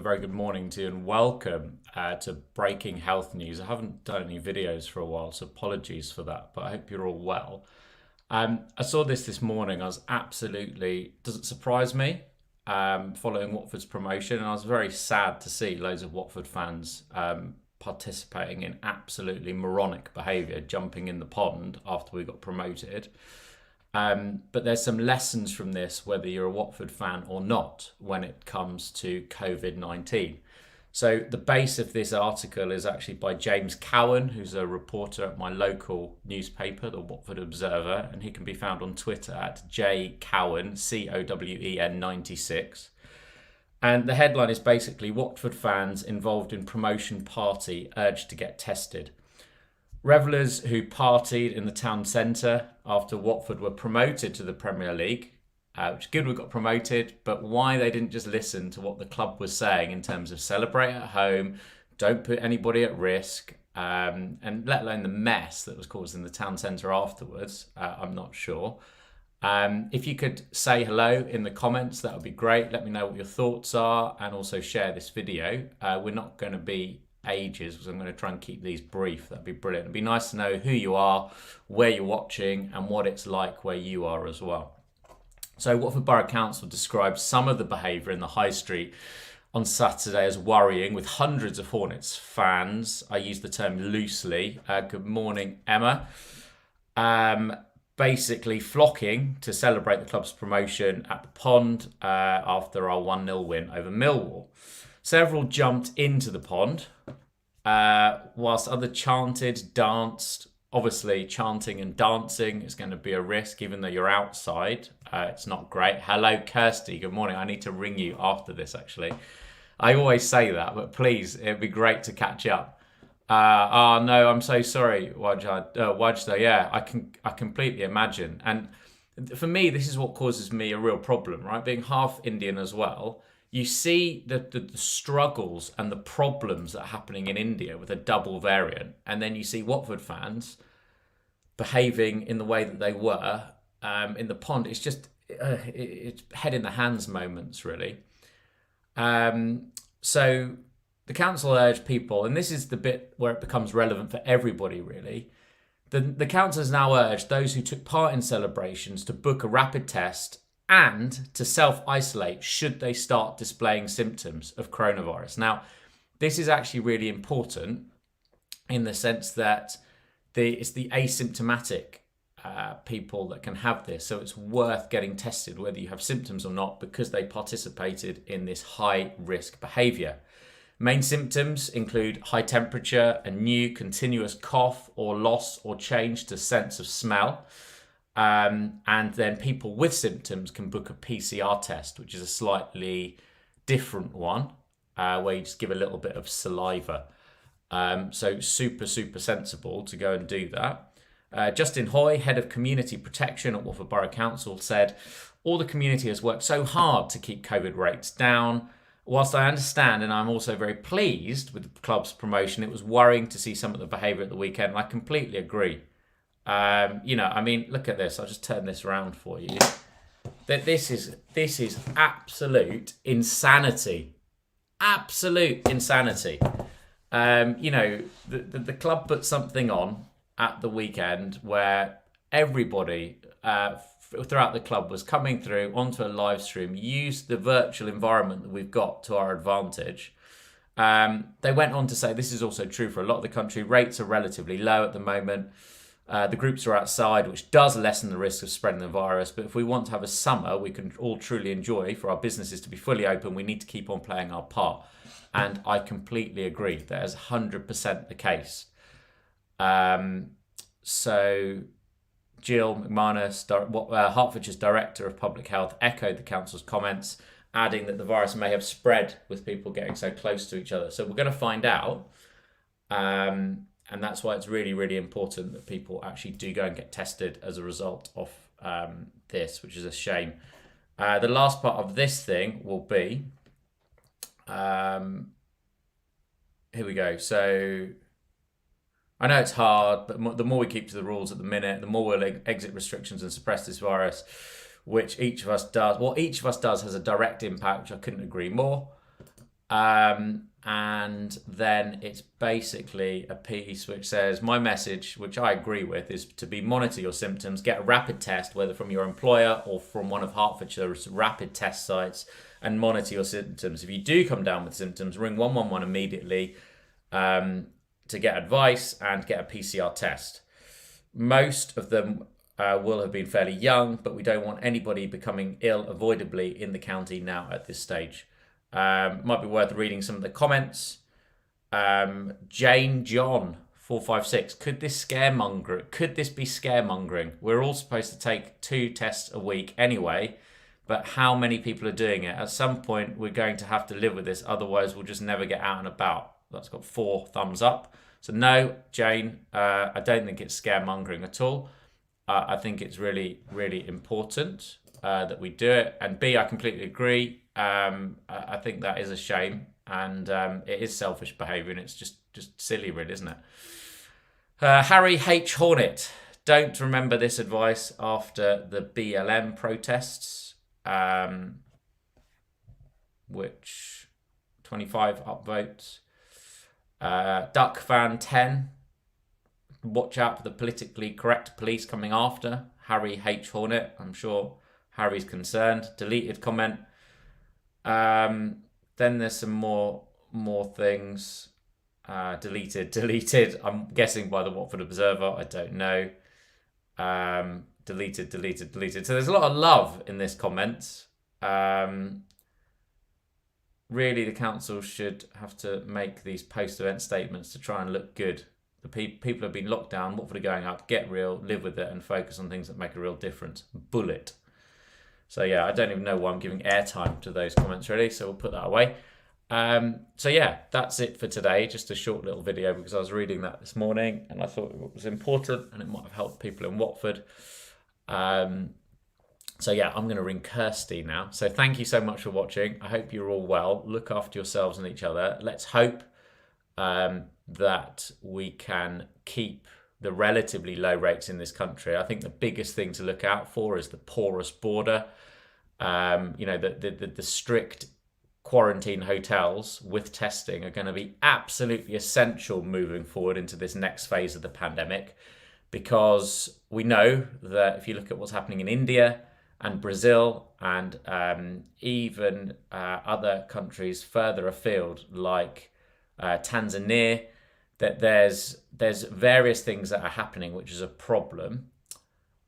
a very good morning to you and welcome to Breaking Health News. I haven't done any videos for a while, so apologies for that, but I hope you're all well. I saw this morning. I was absolutely, doesn't surprise me, following Watford's promotion, and I was very sad to see loads of Watford fans participating in absolutely moronic behaviour, jumping in the pond after we got promoted. But there's some lessons from this, whether you're a Watford fan or not, when it comes to COVID-19. So the base of this article is actually by James Cowan, who's a reporter at my local newspaper, the Watford Observer, and he can be found on Twitter at jcowen, Cowen 96. And the headline is basically Watford fans involved in promotion party urged to get tested. Revellers who partied in the town centre after Watford were promoted to the Premier League, which is good we got promoted, but why they didn't just listen to what the club was saying in terms of celebrate at home, don't put anybody at risk, and let alone the mess that was caused in the town centre afterwards, I'm not sure. If you could say hello in the comments, that would be great. Let me know what your thoughts are and also share this video. We're not going to be ages because I'm going to try and keep these brief. That'd be brilliant. It'd be nice to know who you are, where you're watching, and what it's like where you are as well. So Watford Borough Council described some of the behaviour in the High Street on Saturday as worrying, with hundreds of Hornets fans, I use the term loosely, good morning Emma, basically flocking to celebrate the club's promotion at the pond after our 1-0 win over Millwall. Several jumped into the pond, whilst others chanted, danced. Obviously, chanting and dancing is going to be a risk, even though you're outside. It's not great. Hello, Kirsty. Good morning. I need to ring you after this, actually. I always say that, but please, it'd be great to catch up. Oh, no, I'm so sorry, Wajda. Yeah, I completely imagine. And for me, this is what causes me a real problem, right? Being half Indian as well. You see the struggles and the problems that are happening in India with a double variant, and then you see Watford fans behaving in the way that they were in the pond. It's just it's head in the hands moments, really. So the council urged people, and this is the bit where it becomes relevant for everybody, really. The council has now urged those who took part in celebrations to book a rapid test and to self-isolate should they start displaying symptoms of coronavirus. Now, this is actually really important in the sense that it's the asymptomatic people that can have this. So it's worth getting tested whether you have symptoms or not, because they participated in this high-risk behaviour. Main symptoms include high temperature, a new continuous cough or loss or change to sense of smell. And then people with symptoms can book a PCR test, which is a slightly different one, where you just give a little bit of saliva. So super sensible to go and do that. Justin Hoy, Head of Community Protection at Watford Borough Council, said, all the community has worked so hard to keep COVID rates down. Whilst I understand, and I'm also very pleased with the club's promotion, it was worrying to see some of the behaviour at the weekend. And I completely agree. Look at this. I'll just turn this around for you. That this is absolute insanity. Absolute insanity. The club put something on at the weekend where everybody throughout the club was coming through onto a live stream, used the virtual environment that we've got to our advantage. They went on to say, this is also true for a lot of the country, rates are relatively low at the moment. The groups are outside, which does lessen the risk of spreading the virus. But if we want to have a summer we can all truly enjoy, for our businesses to be fully open, we need to keep on playing our part. And I completely agree. That is 100% the case. So Jill McManus, Hertfordshire's Director of Public Health, echoed the council's comments, adding that the virus may have spread with people getting so close to each other. So we're going to find out. And that's why it's really, really important that people actually do go and get tested as a result of this, which is a shame. The last part of this thing will be, here we go. So I know it's hard, but the more we keep to the rules at the minute, the more we'll exit restrictions and suppress this virus, which each of us does. What each of us does has a direct impact, which I couldn't agree more. And then it's basically a piece which says, my message, which I agree with, is to be monitor your symptoms, get a rapid test, whether from your employer or from one of Hertfordshire's rapid test sites, and monitor your symptoms. If you do come down with symptoms, ring 111 immediately to get advice and get a PCR test. Most of them will have been fairly young, but we don't want anybody becoming ill avoidably in the county now at this stage. Might be worth reading some of the comments. Jane John 456. Could this be scaremongering? We're all supposed to take 2 tests a week anyway, but how many people are doing it? At some point, we're going to have to live with this. Otherwise, we'll just never get out and about. That's got 4 thumbs up. So no, Jane, I don't think it's scaremongering at all. I think it's really, really important that we do it. And B, I completely agree. I think that is a shame, and it is selfish behaviour, and it's just silly, really, isn't it? Harry H. Hornet, don't remember this advice after the BLM protests, which 25 upvotes. Duck Fan 10, watch out for the politically correct police coming after Harry H. Hornet. I'm sure Harry's concerned. Deleted comment. Then there's some more things. Deleted. I'm guessing by the Watford Observer. I don't know. Deleted. So there's a lot of love in this comment. Really, the council should have to make these post-event statements to try and look good. The people have been locked down. Watford are going up. Get real, live with it, and focus on things that make a real difference. Bullet. So yeah, I don't even know why I'm giving airtime to those comments really, so we'll put that away. So yeah, that's it for today. Just a short little video because I was reading that this morning and I thought it was important and it might have helped people in Watford. So yeah, I'm going to ring Kirsty now. So thank you so much for watching. I hope you're all well. Look after yourselves and each other. Let's hope that we can keep the relatively low rates in this country. I think the biggest thing to look out for is the porous border. The strict quarantine hotels with testing are going to be absolutely essential moving forward into this next phase of the pandemic, because we know that if you look at what's happening in India and Brazil and even other countries further afield like Tanzania, that there's various things that are happening, which is a problem.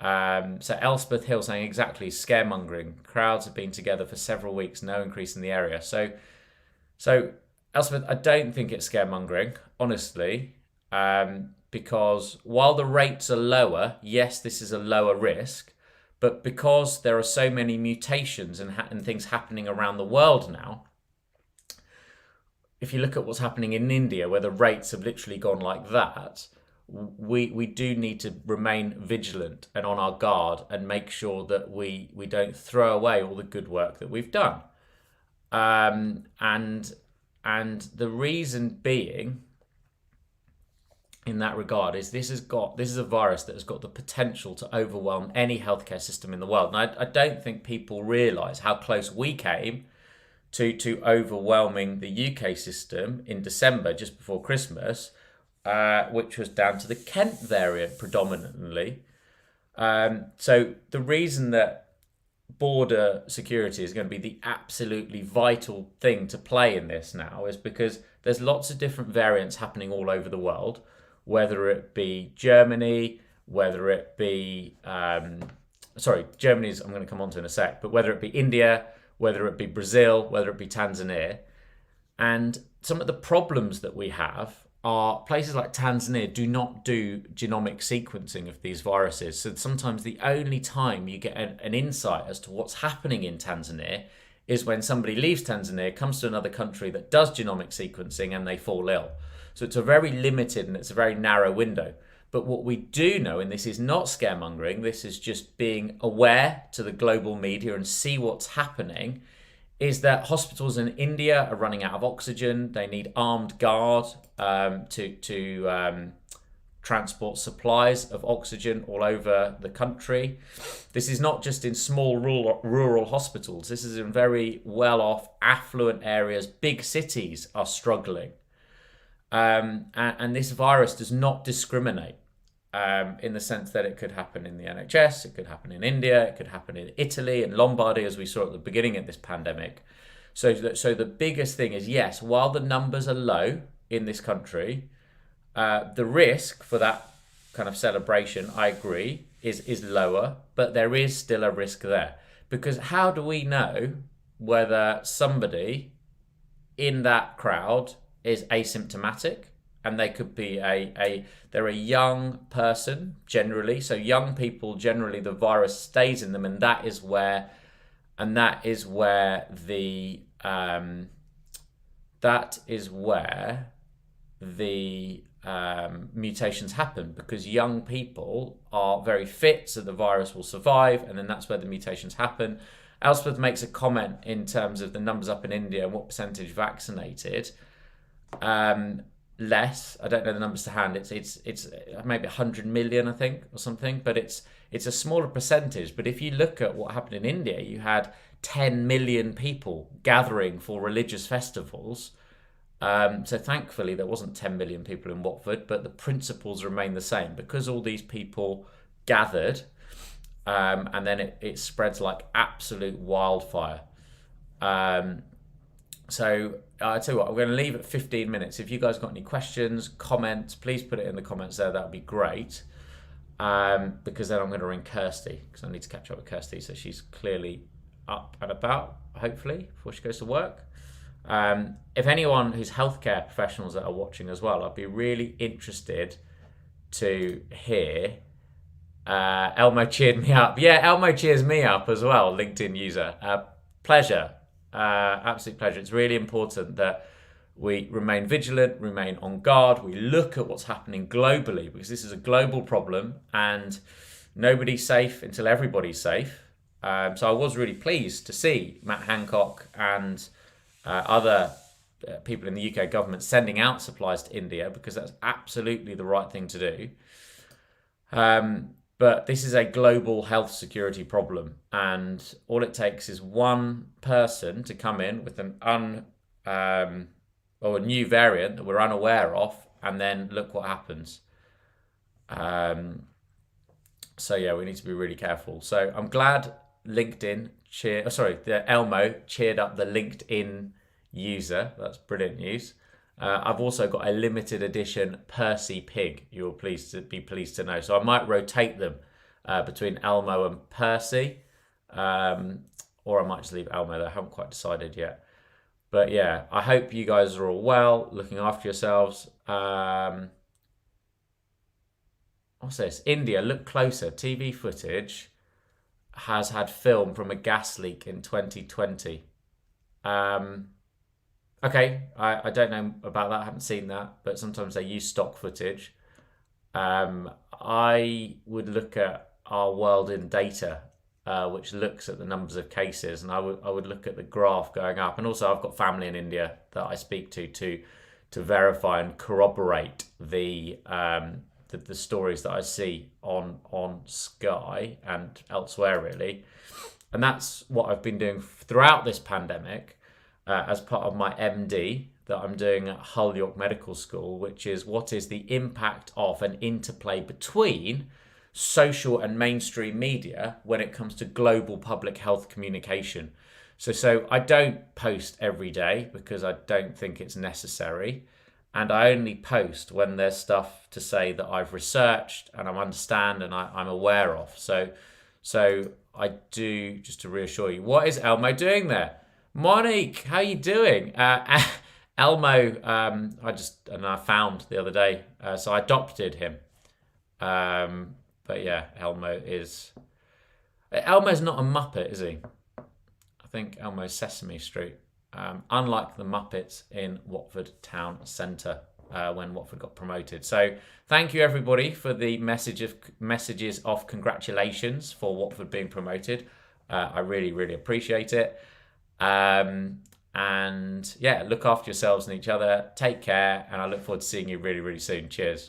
So Elspeth Hill saying exactly, scaremongering. Crowds have been together for several weeks, no increase in the area. So Elspeth, I don't think it's scaremongering, honestly, because while the rates are lower, yes, this is a lower risk, but because there are so many mutations and things happening around the world now, if you look at what's happening in India, where the rates have literally gone like that, we do need to remain vigilant and on our guard and make sure that we don't throw away all the good work that we've done. And the reason being, in that regard, is this is a virus that has got the potential to overwhelm any healthcare system in the world. And I don't think people realise how close we came to overwhelming the UK system in December, just before Christmas, which was down to the Kent variant predominantly. So the reason that border security is going to be the absolutely vital thing to play in this now is because there's lots of different variants happening all over the world, whether it be Germany, whether it be, Germany's I'm going to come on to in a sec, but whether it be India, whether it be Brazil, whether it be Tanzania. And some of the problems that we have are places like Tanzania do not do genomic sequencing of these viruses. So sometimes the only time you get an insight as to what's happening in Tanzania is when somebody leaves Tanzania, comes to another country that does genomic sequencing, and they fall ill. So it's a very limited and it's a very narrow window. But what we do know, and this is not scaremongering, this is just being aware to the global media and see what's happening, is that hospitals in India are running out of oxygen. They need armed guard to transport supplies of oxygen all over the country. This is not just in small rural hospitals. This is in very well-off, affluent areas. Big cities are struggling. And this virus does not discriminate in the sense that it could happen in the NHS, it could happen in India, it could happen in Italy and Lombardy, as we saw at the beginning of this pandemic. So the biggest thing is, yes, while the numbers are low in this country, the risk for that kind of celebration, I agree, is lower, but there is still a risk there. Because how do we know whether somebody in that crowd is asymptomatic? And they could be they're a young person generally. So young people, generally the virus stays in them, and that is where the mutations happen, because young people are very fit, so the virus will survive, and then that's where the mutations happen. Elspeth makes a comment in terms of the numbers up in India and what percentage vaccinated. Less, I don't know the numbers to hand. It's maybe 100 million, I think, or something. But it's a smaller percentage. But if you look at what happened in India, you had 10 million people gathering for religious festivals. So thankfully there wasn't 10 million people in Watford, but the principles remain the same, because all these people gathered, and then it spreads like absolute wildfire. So I tell you what, I'm going to leave at 15 minutes. If you guys got any questions, comments, please put it in the comments there. That would be great. Because then I'm going to ring Kirsty, because I need to catch up with Kirsty. So she's clearly up and about, hopefully, before she goes to work. If anyone who's healthcare professionals that are watching as well, I'd be really interested to hear. Elmo cheered me up. Yeah, Elmo cheers me up as well, LinkedIn user. Pleasure. Absolute pleasure. It's really important that we remain vigilant, remain on guard. We look at what's happening globally, because this is a global problem and nobody's safe until everybody's safe. So I was really pleased to see Matt Hancock and other people in the UK government sending out supplies to India, because that's absolutely the right thing to do. But this is a global health security problem, and all it takes is one person to come in with a new variant that we're unaware of, and then look what happens. So yeah, we need to be really careful. So I'm glad Elmo cheered up the LinkedIn user. That's brilliant news. I've also got a limited edition Percy pig. You'll be pleased to know. So I might rotate them between Elmo and Percy, or I might just leave Elmo there. I haven't quite decided yet. But yeah, I hope you guys are all well, looking after yourselves. What's this? India, look closer. TV footage has had film from a gas leak in 2020. Okay, I don't know about that. I haven't seen that, but sometimes they use stock footage. I would look at our world in data, which looks at the numbers of cases, and I would look at the graph going up. And also, I've got family in India that I speak to verify and corroborate the stories that I see on Sky and elsewhere, really. And that's what I've been doing throughout this pandemic. As part of my MD that I'm doing at Hull York Medical School, which is what is the impact of an interplay between social and mainstream media when it comes to global public health communication. So I don't post every day because I don't think it's necessary. And I only post when there's stuff to say that I've researched and I understand and I'm aware of. So I do, just to reassure you. What is Elmo doing there? Monique, how you doing? Elmo, I found the other day, so I adopted him. But yeah, Elmo's not a Muppet, is he? I think Elmo's Sesame Street. Unlike the Muppets in Watford Town Centre when Watford got promoted. So thank you everybody for the messages of congratulations for Watford being promoted. I really, really appreciate it. And yeah, look after yourselves and each other. Take care, and I look forward to seeing you really, really soon. Cheers.